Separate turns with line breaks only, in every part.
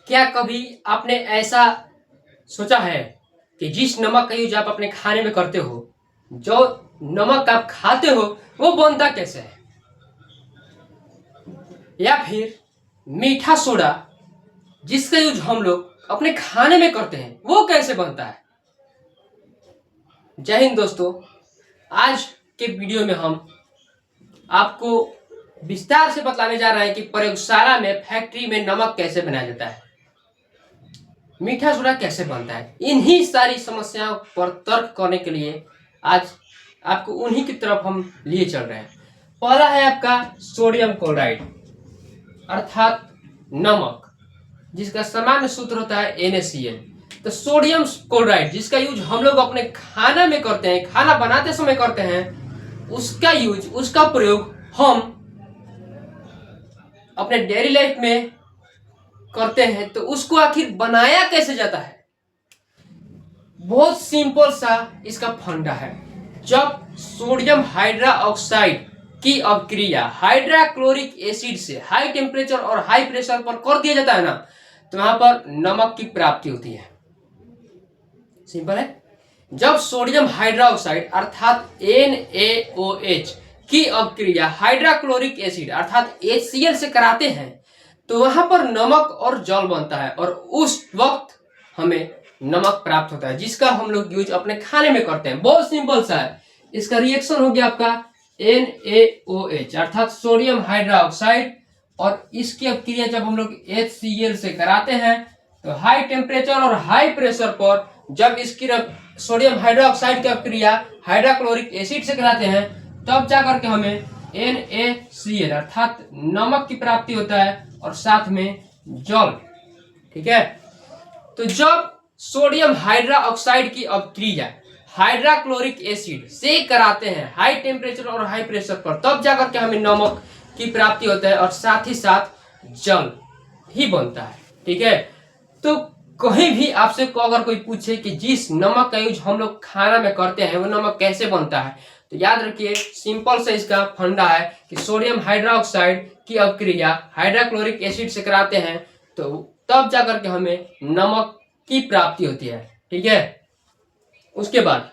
क्या कभी आपने ऐसा सोचा है कि जिस नमक का यूज आप अपने खाने में करते हो, जो नमक आप खाते हो वो बनता कैसे है? या फिर मीठा सोडा जिसका यूज हम लोग अपने खाने में करते हैं वो कैसे बनता है? जय हिंद दोस्तों। आज के वीडियो में हम आपको विस्तार से बतलाने जा रहे हैं कि प्रयोगशाला में, फैक्ट्री में नमक कैसे बनाया जाता है, मीठा सोडा कैसे बनता है। इन्हीं सारी समस्याओं पर तर्क करने के लिए आज आपको उन्हीं की तरफ हम लिए चल रहे हैं। पहला है आपका सोडियम क्लोराइड अर्थात नमक, जिसका सामान्य सूत्र होता है NaCl। तो सोडियम क्लोराइड जिसका यूज हम लोग अपने खाना में करते हैं, खाना बनाते समय करते हैं, उसका यूज, उसका प्रयोग हम अपने डेली लाइफ में करते हैं। तो उसको आखिर बनाया कैसे जाता है? बहुत सिंपल सा इसका फंडा है। जब सोडियम हाइड्रोक्साइड की अभिक्रिया हाइड्रोक्लोरिक एसिड से हाई टेम्परेचर और हाई प्रेशर पर कर दिया जाता है ना, तो वहां पर नमक की प्राप्ति होती है। सिंपल है। जब सोडियम हाइड्रोक्साइड अर्थात NaOH की अभिक्रिया हाइड्रोक्लोरिक एसिड अर्थात HCl से कराते हैं, तो वहां पर नमक और जल बनता है और उस वक्त हमें नमक प्राप्त होता है, जिसका हम लोग यूज अपने खाने में करते हैं। बहुत सिंपल सा है। इसका रिएक्शन हो गया आपका NaOH अर्थात सोडियम हाइड्रोक्साइड, और इसकी अभिक्रिया जब हम लोग HCl से कराते हैं, तो हाई टेम्परेचर और हाई प्रेशर पर जब इसकी सोडियम हाइड्रोक्साइड की अभिक्रिया हाइड्रोक्लोरिक एसिड से कराते हैं, तब जाकर के हमें NaCl अर्थात नमक की प्राप्ति होता है और साथ में जल। ठीक है। तो जब सोडियम हाइड्रोक्साइड की अभिक्रिया हाइड्रोक्लोरिक एसिड से कराते हैं हाई टेम्परेचर और हाई प्रेशर पर, तब जाकर के हमें नमक की प्राप्ति होता है और साथ ही साथ जल ही बनता है। ठीक है। तो कहीं भी आपसे अगर कोई पूछे कि जिस नमक का यूज हम लोग खाना में करते हैं वो नमक कैसे बनता है, तो याद रखिए सिंपल से इसका फंडा है कि सोडियम हाइड्रोक्साइड की अभिक्रिया हाइड्रोक्लोरिक एसिड से कराते हैं, तो तब जाकर के हमें नमक की प्राप्ति होती है। ठीक है। उसके बाद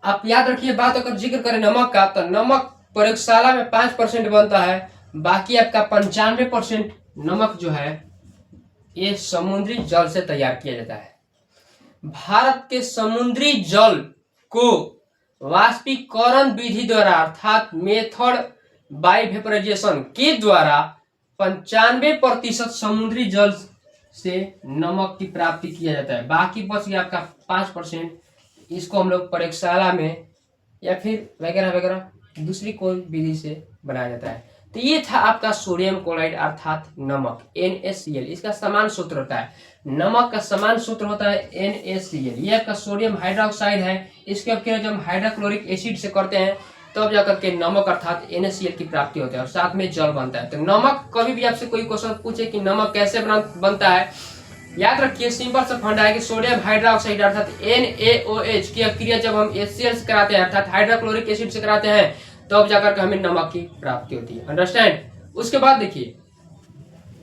आप याद रखिए, बात अगर जिक्र करें नमक का, तो नमक प्रयोगशाला में 5% बनता है, बाकी आपका 95% नमक जो है ये समुद्री जल से तैयार किया जाता है। भारत के समुद्री जल को वाष्पीकरण विधि द्वारा अर्थात मेथड बाय वेपराइजेशन के द्वारा 95% समुद्री जल से नमक की प्राप्ति किया जाता है। बाकी बच गया आपका 5%, इसको हम लोग प्रयोगशाला में या फिर वगैरह वगैरह दूसरी कोई विधि से बनाया जाता है। तो ये था आपका सोडियम क्लोराइड अर्थात नमक NaCl। इसका समान सूत्र होता है, नमक का समान सूत्र होता है NaCl। ये आपका सोडियम हाइड्रोक्साइड है, इसके अभिक्रिया जब हाइड्रोक्लोरिक एसिड से करते हैं तब जाकर के नमक अर्थात NaCl की प्राप्ति होती है और साथ में जल बनता है। तो नमक, कभी भी आपसे कोई क्वेश्चन पूछे कि नमक कैसे बनता है, याद रखिए सिंपल सा फंडा है कि सोडियम हाइड्रोक्साइड अर्थात NaOH की अभिक्रिया जब हम HCl से कराते हैं अर्थात हाइड्रोक्लोरिक एसिड से कराते हैं, तब जाकर के हमें नमक की प्राप्ति होती है। अंडरस्टैंड। उसके बाद देखिए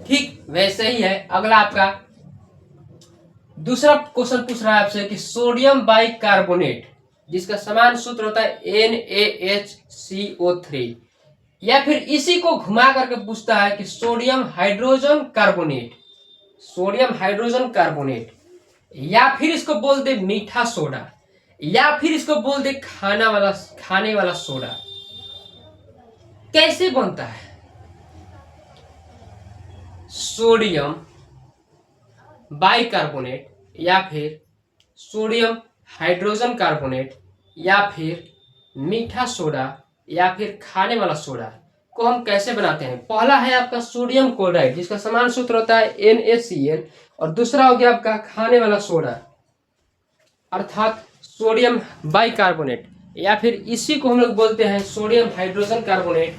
ठीक वैसे ही है, अगला आपका दूसरा क्वेश्चन पूछ रहा है आपसे कि सोडियम बाइकार्बोनेट जिसका समान सूत्र होता है NaHCO3, या फिर इसी को घुमा करके पूछता है कि sodium hydrogen carbonate, sodium hydrogen carbonate, या फिर इसको बोल दे मीठा सोडा, या फिर इसको बोल दे खाने वाला सोडा, कैसे बनता है? सोडियम बाइकार्बोनेट या फिर सोडियम हाइड्रोजन कार्बोनेट या फिर मीठा सोडा या फिर खाने वाला सोडा को हम कैसे बनाते हैं? पहला है आपका सोडियम क्लोराइड जिसका समान सूत्र होता है NaCl, और दूसरा हो गया आपका खाने वाला सोडा अर्थात सोडियम बाइकार्बोनेट, या फिर इसी को हम लोग बोलते हैं sodium hydrogen carbonate,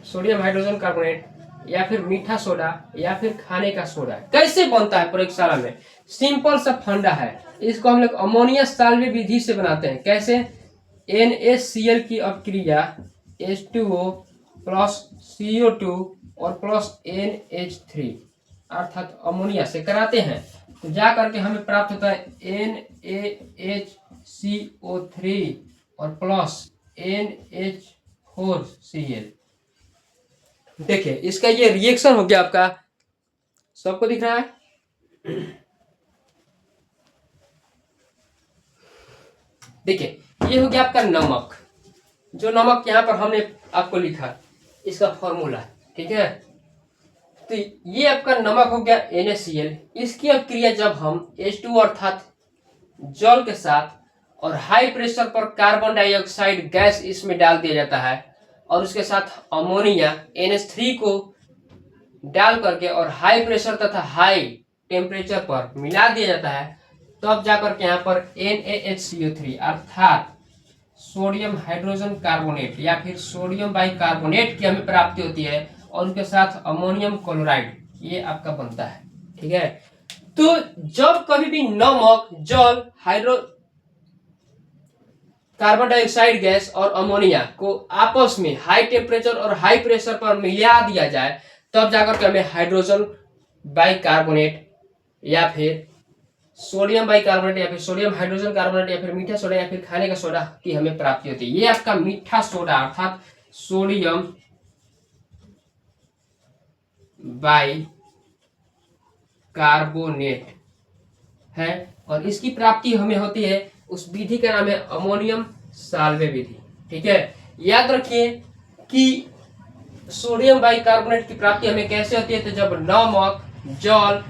sodium hydrogen carbonate, या फिर मीठा सोडा या फिर खाने का सोडा। कैसे बनता है प्रयोगशाला में? सिंपल सा फंडा है, इसको हम लोग अमोनिया साल्वे विधि से बनाते हैं। कैसे? NaCl की अभिक्रिया H2O प्लस CO2 और प्लस NH3 अर्थात अमोनिया से कराते हैं तो जा करके हमें प्राप्त होता है NaHCO3 और प्लस NH4Cl। देखिए इसका ये रिएक्शन हो गया आपका, सबको दिख रहा है। देखिए ये हो गया आपका नमक, जो नमक यहाँ पर हमने आपको लिखा इसका फॉर्मूला, ठीक है। तो ये आपका नमक हो गया NaCl। इसकी अब क्रिया जब हम H2 अर्थात जल के साथ और हाई प्रेशर पर कार्बन डाइऑक्साइड गैस इसमें डाल दिया जाता है और उसके साथ अमोनिया NH3 को डाल करके और हाई प्रेशर तथा हाई टेम्परेचर पर मिला दिया जाता है, तब तो जाकर के यहाँ पर NaHCO3 अर्थात सोडियम हाइड्रोजन कार्बोनेट या फिर सोडियम बाइकार्बोनेट की हमें प्राप्ति होती है और उसके साथ अमोनियम क्लोराइड ये आपका बनता है, ठीक है। तो जब कभी भी नमक, जल, हाइड्रो कार्बन डाइऑक्साइड गैस और अमोनिया को आपस में हाई टेम्परेचर और हाई प्रेशर पर मिला दिया जाए, तब जाकर के हमें हाइड्रोजन बाइकार्बोनेट या फिर सोडियम बाइकार्बोनेट या फिर सोडियम हाइड्रोजन कार्बोनेट या फिर मीठा सोडा या फिर खाने का सोडा की हमें प्राप्ति होती है। ये आपका मीठा सोडा अर्थात सोडियम बाइकार्बोनेट है और इसकी प्राप्ति हमें होती है, उस विधि का नाम है अमोनियम साल्वे विधि, ठीक है। याद रखिए कि सोडियम बाइकार्बोनेट की प्राप्ति हमें कैसे होती है, तो जब नमक, जल,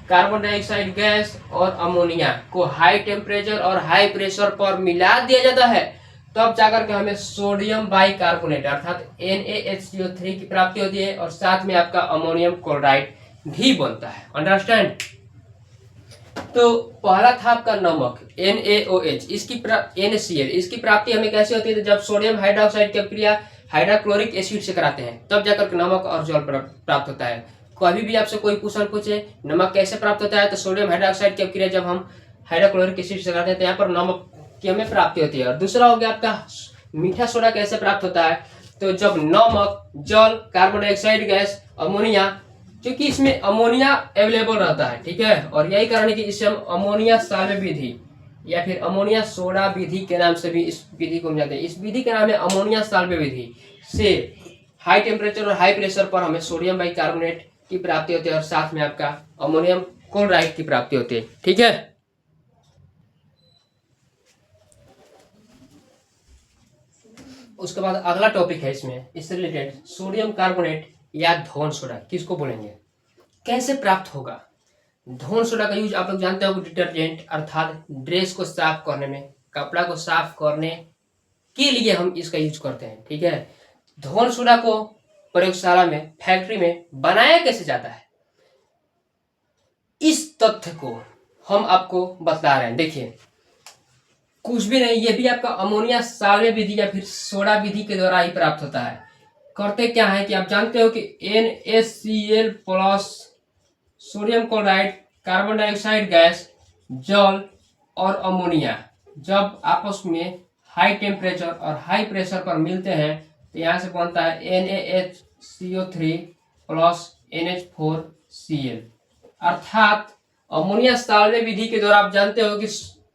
कार्बन डाइऑक्साइड गैस और अमोनिया को हाई टेम्परेचर और हाई प्रेशर पर मिला दिया जाता है, तब जाकर के हमें सोडियम बाइकार्बोनेट अर्थात NaHCO3 की प्राप्ति होती है और साथ में आपका अमोनियम क्लोराइड भी बनता है। अंडरस्टैंड। तो पहला था आपका नमक NaOH, इसकी NaCl, इसकी प्राप्ति हमें कैसे होती है, तो जब सोडियम हाइड्रोक्साइड की क्रिया हाइड्रोक्लोरिक एसिड से कराते हैं तब जाकर के नमक और जल प्राप्त होता है। कभी भी आपसे कोई क्वेश्चन पूछे नमक कैसे प्राप्त होता है, तो सोडियम हाइड्रोक्साइड की क्रिया जब हम हाइड्रोक्लोरिक एसिड से कराते हैं तो यहाँ पर नमक की हमें प्राप्ति होती है। और दूसरा हो गया आपका मीठा सोडा कैसे प्राप्त होता है, तो जब नमक, जल, कार्बन डाइऑक्साइड गैस, अमोनिया, क्योंकि इसमें अमोनिया अवेलेबल रहता है, ठीक है, और यही कारण है कि इसे हम अमोनिया साल्वे विधि या फिर अमोनिया सोडा विधि के नाम से भी इस विधि को जानते हैं। इस विधि का नाम है अमोनिया साल्वे विधि से हाई टेम्परेचर और हाई प्रेशर पर हमें सोडियम बाइकार्बोनेट की प्राप्ति होती है और साथ में आपका अमोनियम क्लोराइड की प्राप्ति होती है, ठीक है। उसके बाद अगला टॉपिक है इससे रिलेटेड सोडियम कार्बोनेट या धोन सोडा किसको बोलेंगे, कैसे प्राप्त होगा। धोन सोडा का यूज आप लोग जानते हो डिटर्जेंट अर्थात ड्रेस को साफ करने में, कपड़ा को साफ करने के लिए हम इसका यूज करते हैं, ठीक है। धोन सोडा को प्रयोगशाला में, फैक्ट्री में बनाया कैसे जाता है, इस तथ्य को हम आपको बता रहे हैं। देखिए कुछ भी नहीं, ये भी आपका अमोनिया साल्वे विधि या फिर सोडा विधि के द्वारा ही प्राप्त होता है। करते क्या है कि आप जानते हो कि NaCl plus sodium chloride, carbon dioxide gas, जल और अमोनिया जब आपस में हाई टेम्परेचर और हाई प्रेशर पर मिलते हैं तो यहाँ से बनता है NaHCO3 प्लस NH4Cl। अर्थात अमोनिया साल्वे विधि के द्वारा आप जानते हो कि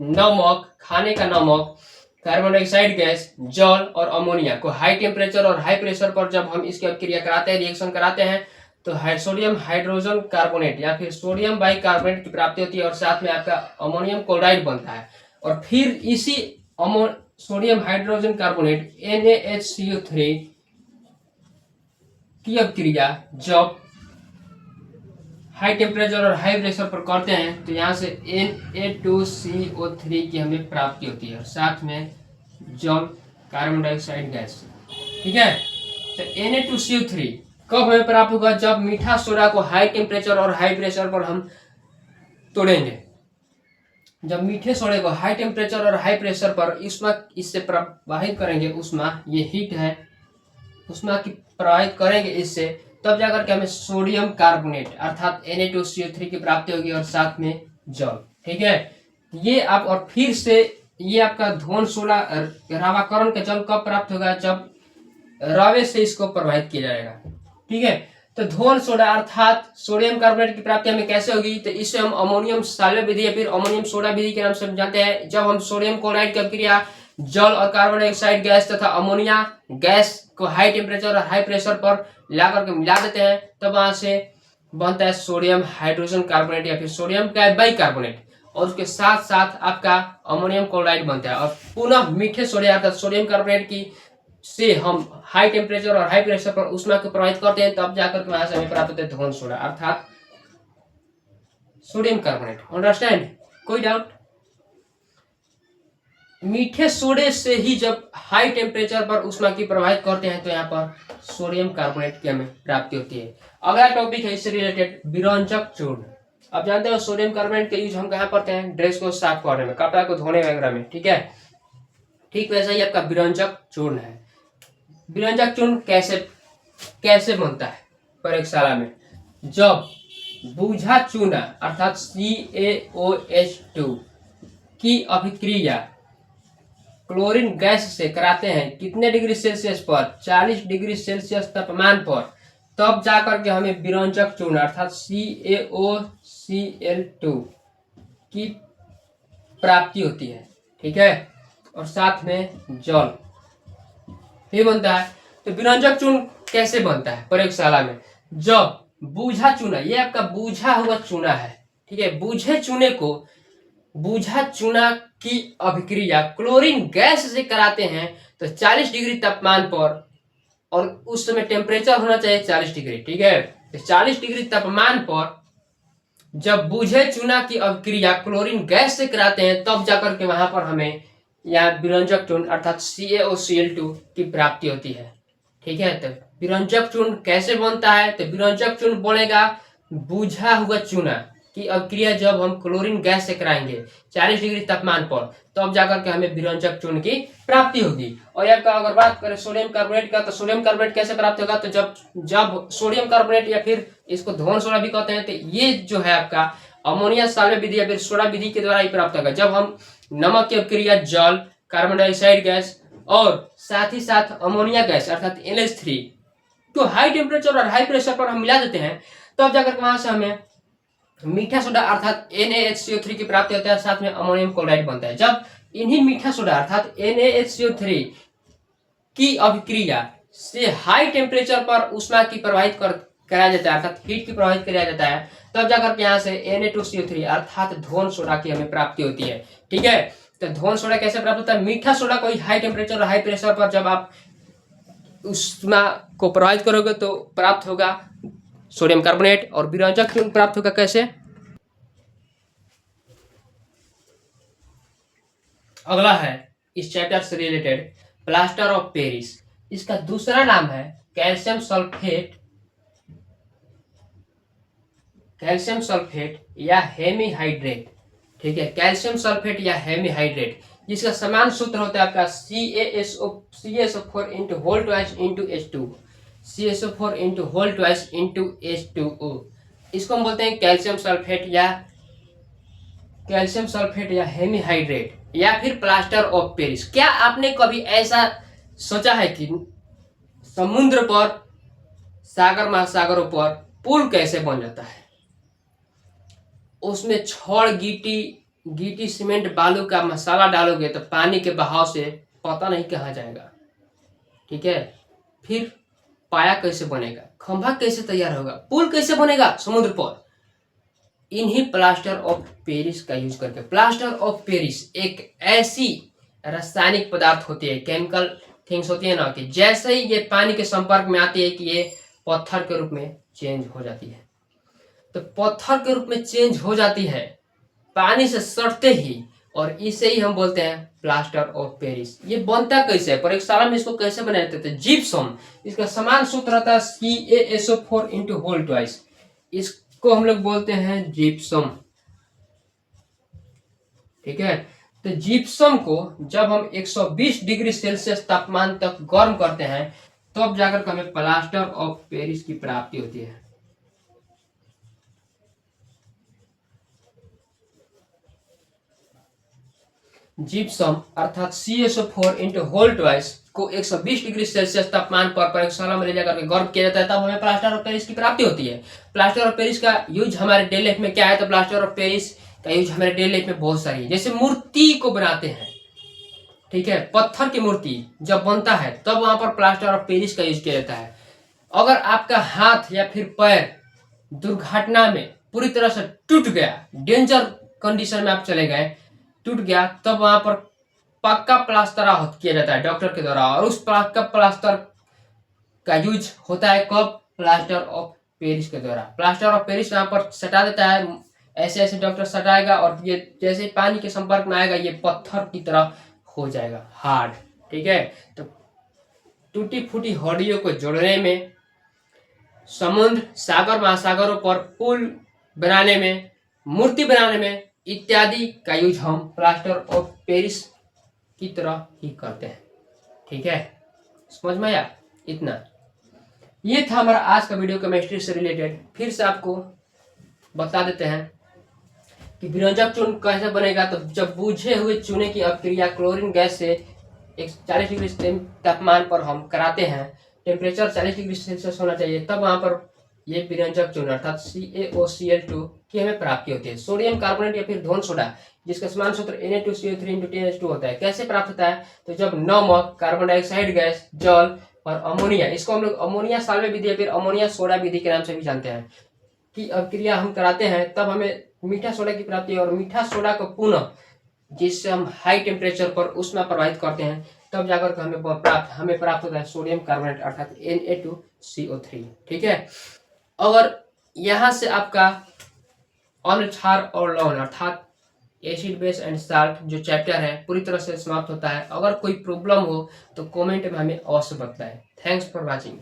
नमक, खाने का नमक, कार्बन डाइऑक्साइड गैस, जल और अमोनिया को हाई टेम्परेचर और हाई प्रेशर पर जब हम इसकी क्रिया कराते हैं, रिएक्शन कराते हैं, तो सोडियम हाइड्रोजन कार्बोनेट या फिर सोडियम बाइकार्बोनेट की प्राप्ति होती है और साथ में आपका अमोनियम क्लोराइड बनता है। और फिर इसी सोडियम हाइड्रोजन कार्बोनेट NaHCO3 की क्रिया जब हाई टेम्परेचर और हाई प्रेशर पर करते हैं तो यहाँ से Na2CO3 की हमें प्राप्ति होती है और साथ में जल, कार्बन डाइऑक्साइड गैस, ठीक है। तो Na2CO3 कब हमें प्राप्त होगा, जब मीठा सोडा को हाई टेम्परेचर और हाई प्रेशर पर हम तोड़ेंगे। जब मीठे सोडे को हाई टेम्परेचर और हाई प्रेशर पर इससे प्रवाहित करेंगे, उष्मा, ये हीट है, उष्मा की प्रवाहित करेंगे इससे, तब जाकर के हमें सोडियम कार्बोनेट अर्थात Na2CO3 की प्राप्ति होगी और साथ में जल, ठीक है। ये आप और फिर से ये आपका धोन सोडा रावाकरण का जल कब प्राप्त होगा, जब रवे से इसको प्रवाहित किया जाएगा, ठीक है। तो धोन सोडा अर्थात सोडियम कार्बोनेट की प्राप्ति हमें कैसे होगी, तो इसे हम अमोनियम साल्वेंट विधि या फिर अमोनियम सोडा विधि के नाम से जानते हैं। जब हम सोडियम क्लोराइड की अभिक्रिया जल और कार्बन डाइऑक्साइड गैस तथा अमोनिया गैस को हाई टेम्परेचर और हाई प्रेशर पर ला करके मिला देते हैं, तब वहां से बनता है सोडियम हाइड्रोजन कार्बोनेट या फिर सोडियम बाइकार्बोनेट, और उसके साथ साथ आपका अमोनियम क्लोराइड बनता है। और पुनः मीठे सोडियम अर्थात सोडियम कार्बोनेट की से हम हाई टेम्परेचर और हाई प्रेशर पर ऊष्मा को प्रवाहित करते हैं, तब जाकर के वहां से हमें प्राप्त होता है धोन सोडा अर्थात सोडियम कार्बोनेट। अंडरस्टैंड? कोई डाउट? मीठे सोडे से ही जब हाई टेम्परेचर पर ऊष्मा की प्रवाहित करते हैं तो यहाँ पर सोडियम कार्बोनेट की हमें प्राप्ति होती है। अगला टॉपिक है इससे रिलेटेड विरंजक चूर्ण। अब जानते हो सोडियम कार्बोनेट का यूज हम कहाँ करते हैं, ड्रेस को साफ करने में, कपड़ा को धोने वगैरह में, ठीक है। ठीक वैसा ही आपका विरंजक चूर्ण है। विरंजक चूर्ण कैसे बनता है प्रयोगशाला में, जब बूझा चूना अर्थात CaOH2 की अभिक्रिया क्लोरीन गैस से कराते हैं कितने डिग्री सेल्सियस पर, 40 डिग्री सेल्सियस तापमान पर, तब जाकर के हमें विरंजक चूर्ण अर्थात CaOCl2 की प्राप्ति होती है, ठीक है। और साथ में जल भी बनता है। तो विरंजक चूर्ण कैसे बनता है प्रयोगशाला में, जब बूझा चूना, ये आपका बूझा हुआ चूना है, ठीक है, बूझा चूना की अभिक्रिया क्लोरीन गैस से कराते हैं तो 40 डिग्री तापमान पर, और उस समय टेम्परेचर होना चाहिए 40 डिग्री, ठीक है। तो 40 डिग्री तापमान पर जब बूझे चूना की अभिक्रिया क्लोरीन गैस से कराते हैं, तब जाकर के वहां पर हमें यहाँ विरंजक चूर्ण अर्थात CaOCl2 की प्राप्ति होती है, ठीक है। तो विरंजक चूर्ण कैसे बनता है, तो विरंजक चूर्ण बनेगा बूझा हुआ चूना की अभिक्रिया जब हम क्लोरीन गैस से कराएंगे 40 डिग्री तापमान पर, तब जाकर के हमें विरंजक चूर्ण की प्राप्ति होगी। और आपका अगर बात करें सोडियम कार्बोनेट का, तो सोडियम कार्बोनेट कैसे प्राप्त होगा, तो जब सोडियम कार्बोनेट या फिर इसको धोन सोडा भी कहते हैं, तो ये जो है आपका अमोनिया साल्वेंट विधि या फिर सोडा विधि के द्वारा ही प्राप्त होगा। जब हम नमक की अभिक्रिया जल, कार्बन डाइऑक्साइड गैस और साथ ही साथ अमोनिया गैस अर्थात NH3 तो हाई टेम्परेचर और हाई प्रेशर पर हम मिला देते हैं, तब जाकर वहां से हमें मीठा सोडा अर्थात NaHCO3 की प्राप्ति होता है, साथ में अमोनियम क्लोराइड बनता है। जब इन्हीं मीठा सोडा अर्थात NaHCO3 की अभिक्रिया से हाई टेम्परेचर पर ऊष्मा की प्रवाहित कराया जाता है अर्थात हीट की प्रवाहित कराया जाता है, तब जाकर के यहाँ से Na2CO3 अर्थात धोन सोडा की हमें प्राप्ति होती है, ठीक है। तो धोन सोडा कैसे प्राप्त होता है, मीठा सोडा को हाई टेम्परेचर और हाई प्रेशर पर जब आप ऊष्मा को प्रवाहित करोगे तो प्राप्त होगा सोडियम कार्बोनेट, और विरंजक चूर्ण प्राप्त होगा कैसे। अगला है इस चैप्टर से रिलेटेड प्लास्टर ऑफ पेरिस। इसका दूसरा नाम है कैल्शियम सल्फेट या हेमीहाइड्रेट, ठीक है, कैल्शियम सल्फेट या हेमीहाइड्रेट, जिसका समान सूत्र होता है आपका CaSO4 into whole twice into H2, CaSO4 into whole twice into H2O। इसको हम बोलते हैं कैल्शियम सल्फेट या हेमीहाइड्रेट या फिर प्लास्टर ऑफ पेरिस। क्या आपने कभी ऐसा सोचा है कि समुद्र पर, सागर महासागरों पर पुल कैसे बन जाता है, उसमें छड़ गिट्टी सीमेंट बालू का मसाला डालोगे तो पानी के बहाव से पता नहीं कहाँ जाएगा, ठीक है। फिर पाया कैसे बनेगा, खंभा कैसे तैयार होगा, पुल कैसे बनेगा समुद्र पर, इन्हीं प्लास्टर ऑफ पेरिस का यूज करके। प्लास्टर ऑफ पेरिस एक ऐसी रासायनिक पदार्थ होती है, केमिकल थिंग्स होती है ना, कि जैसे ही ये पानी के संपर्क में आती है कि ये पत्थर के रूप में चेंज हो जाती है। तो पत्थर के रूप में चेंज हो जाती है पानी से सटते ही, और इसे ही हम बोलते हैं प्लास्टर ऑफ पेरिस। ये बनता कैसे है, प्रयोगशाला में इसको कैसे बनाए जाते हैं, जिप्सम, इसका समान सूत्र रहता है CaSO4 into whole twice, इसको हम लोग बोलते हैं जिप्सम, ठीक है। तो जिप्सम को जब हम 120 डिग्री सेल्सियस तापमान तक गर्म करते हैं, तब जाकर हमें प्लास्टर ऑफ पेरिस की प्राप्ति होती है। जिप्सम अर्थात CSO4 इंटू होल ट्वाइस को 120 डिग्री सेल्सियस तापमान पर प्रयोगशाला में ले जाकर के गर्म किया जाता है, तब हमें प्लास्टर ऑफ पेरिस की प्राप्ति होती है। प्लास्टर ऑफ पेरिस का यूज हमारे डेली लाइफ में क्या है? तो प्लास्टर ऑफ पेरिस का यूज हमारे डेली लाइफ में बहुत सारी है। जैसे मूर्ति को बनाते हैं, ठीक है, पत्थर की मूर्ति जब बनता है तब वहां पर प्लास्टर ऑफ पेरिस का यूज किया जाता है। अगर आपका हाथ या फिर पैर दुर्घटना में पूरी तरह से टूट गया, डेंजर कंडीशन में आप चले गए, टूट गया, तब वहां पर पक्का प्लास्टर किया जाता है डॉक्टर के द्वारा। और उस पक्का प्लास्टर का यूज होता है कब? प्लास्टर ऑफ पेरिस के द्वारा। प्लास्टर ऑफ पेरिस यहाँ पर सटा देता है, ऐसे ऐसे डॉक्टर सटाएगा और ये जैसे पानी के संपर्क में आएगा ये पत्थर की तरह हो जाएगा, हार्ड। ठीक है, तो टूटी फूटी हड्डियों को जोड़ने में, समुद्र सागर महासागरों पर पुल बनाने में, मूर्ति बनाने में इत्यादि का यूज हम प्लास्टर ऑफ पेरिस की तरह ही करते हैं। ठीक है, समझ में आया? इतना ये था हमारा आज का वीडियो केमिस्ट्री से रिलेटेड। फिर से आपको बता देते हैं कि विरंजक चूर्ण कैसे बनेगा। तो जब बुझे हुए चूने की अपक्रिया क्लोरीन गैस से 40 डिग्री तापमान पर हम कराते हैं, टेम्परेचर 40 डिग्री सेल्सियस होना चाहिए, तब वहां पर ये विरंजक चूर्ण अर्थात CaOCl2 की हमें प्राप्ति होती है। सोडियम कार्बोनेट या फिर धोन सोडा जिसका समान सूत्र Na2CO3 × 10H2 होता है। कैसे प्राप्त होता है? तो जब नमक, कार्बन डाइऑक्साइड गैस, जल और अमोनिया, इसको हम लोग अमोनिया साल्वे विधि या फिर अमोनिया सोडा विधि के नाम से भी जानते हैं, की अभिक्रिया हम कराते हैं, तब हमें मीठा सोडा की प्राप्ति है। और मीठा सोडा को पुनः जिससे हम हाई टेम्परेचर पर उष्मा प्रवाहित करते हैं, तब जाकर हमें प्राप्त होता है सोडियम कार्बोनेट अर्थात Na2CO3। ठीक है, अगर यहाँ से आपका अम्ल, क्षार और लवण अर्थात एसिड बेस एंड साल्ट जो चैप्टर है पूरी तरह से समाप्त होता है। अगर कोई प्रॉब्लम हो तो कमेंट में हमें अवश्य बताएं। Thanks for watching.